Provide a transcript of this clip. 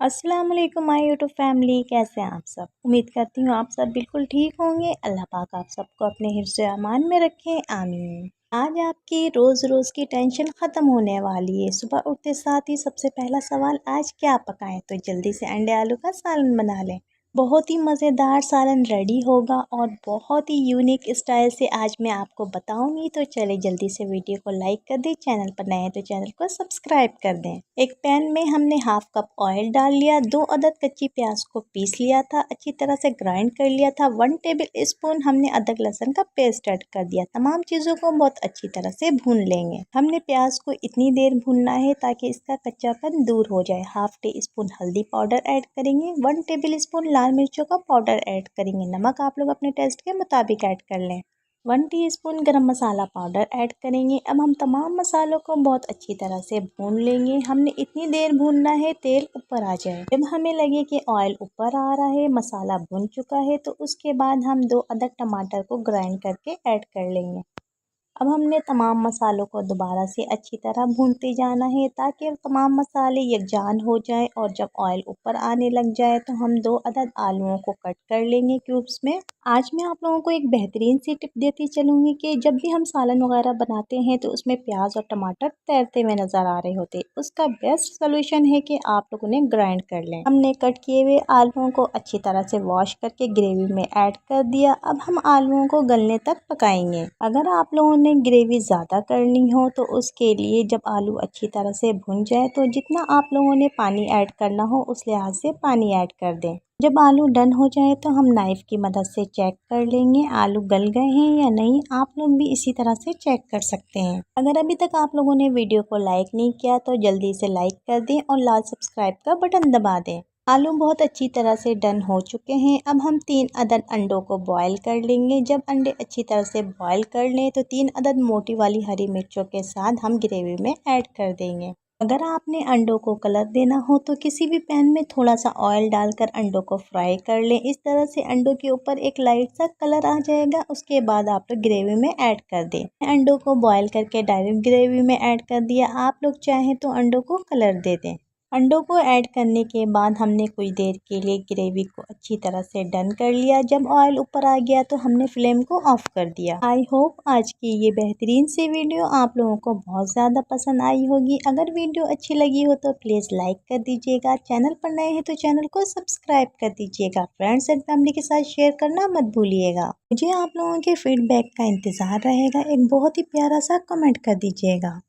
अस्सलाम वालेकुम my YouTube family. कैसे हैं आप सब? उम्मीद करती हूँ आप सब बिल्कुल ठीक होंगे। अल्लाह पाक आप सबको अपने हिफ्ज़ अमान में रखें, आमीन। आज आपकी रोज़ की टेंशन ख़त्म होने वाली है। सुबह उठते साथ ही सबसे पहला सवाल, आज क्या पकाएं? तो जल्दी से अंडे आलू का सालन बना लें। बहुत ही मज़ेदार सालन रेडी होगा और बहुत ही यूनिक स्टाइल से आज मैं आपको बताऊंगी। तो चले जल्दी से वीडियो को लाइक कर दें, चैनल पर नए हैं तो चैनल को सब्सक्राइब कर दें। एक पैन में हमने हाफ कप ऑयल डाल लिया, 2 अदद कच्ची प्याज को पीस लिया था, अच्छी तरह से ग्राइंड कर लिया था। 1 टेबल स्पून हमने अदरक लहसुन का पेस्ट ऐड कर दिया। तमाम चीज़ों को बहुत अच्छी तरह से भून लेंगे। हमने प्याज को इतनी देर भूनना है ताकि इसका कच्चापन दूर हो जाए। हाफ टी स्पून हल्दी पाउडर ऐड करेंगे, 1 टेबल स्पून लाल मिर्चों का पाउडर ऐड करेंगे। नमक आप लोग अपने टेस्ट के मुताबिक ऐड कर लें। 1 टीस्पून गरम मसाला पाउडर ऐड करेंगे। अब हम तमाम मसालों को बहुत अच्छी तरह से भून लेंगे। हमने इतनी देर भूनना है तेल ऊपर आ जाए। जब हमें लगे कि ऑयल ऊपर आ रहा है, मसाला भुन चुका है, तो उसके बाद हम 2 अदद टमाटर को ग्राइंड करके ऐड कर लेंगे। अब हमने तमाम मसालों को दोबारा से अच्छी तरह भूनते जाना है ताकि तमाम मसाले यकजान हो जाएं। और जब ऑयल ऊपर आने लग जाए तो हम 2 अदद आलूओं को कट कर लेंगे क्यूब्स में। आज मैं आप लोगों को एक बेहतरीन सी टिप देती चलूँगी कि जब भी हम सालन वगैरह बनाते हैं तो उसमें प्याज और टमाटर तैरते हुए नज़र आ रहे होते, उसका बेस्ट सोल्यूशन है कि आप लोग उन्हें ग्राइंड कर लें। हमने कट किए हुए आलूओं को अच्छी तरह से वॉश करके ग्रेवी में ऐड कर दिया। अब हम आलूओं को गलने तक पकाएंगे। अगर आप लोगों ने ग्रेवी ज़्यादा करनी हो तो उसके लिए जब आलू अच्छी तरह से भुन जाए तो जितना आप लोगों ने पानी ऐड करना हो उस लिहाज से पानी ऐड कर दें। जब आलू डन हो जाए तो हम नाइफ़ की मदद से चेक कर लेंगे आलू गल गए हैं या नहीं। आप लोग भी इसी तरह से चेक कर सकते हैं। अगर अभी तक आप लोगों ने वीडियो को लाइक नहीं किया तो जल्दी से लाइक कर दें और लाल सब्सक्राइब का बटन दबा दें। आलू बहुत अच्छी तरह से डन हो चुके हैं। अब हम 3 अदद अंडों को बॉईल कर लेंगे। जब अंडे अच्छी तरह से बॉईल कर लें तो 3 अदद मोटी वाली हरी मिर्चों के साथ हम ग्रेवी में ऐड कर देंगे। अगर आपने अंडों को कलर देना हो तो किसी भी पैन में थोड़ा सा ऑयल डालकर अंडों को फ्राई कर लें। इस तरह से अंडों के ऊपर एक लाइट सा कलर आ जाएगा। उसके बाद आप लोग ग्रेवी में ऐड कर दें। अंडों को बॉईल करके डायरेक्ट ग्रेवी में ऐड कर दिया। आप लोग चाहें तो अंडों को कलर दे दें। अंडों को ऐड करने के बाद हमने कुछ देर के लिए ग्रेवी को अच्छी तरह से डन कर लिया। जब ऑयल ऊपर आ गया तो हमने फ्लेम को ऑफ कर दिया। आई होप आज की ये बेहतरीन सी वीडियो आप लोगों को बहुत ज़्यादा पसंद आई होगी। अगर वीडियो अच्छी लगी हो तो प्लीज़ लाइक कर दीजिएगा। चैनल पर नए हैं तो चैनल को सब्सक्राइब कर दीजिएगा। फ्रेंड्स एंड फैमिली के साथ शेयर करना मत भूलिएगा। मुझे आप लोगों के फीडबैक का इंतज़ार रहेगा। एक बहुत ही प्यारा सा कमेंट कर दीजिएगा।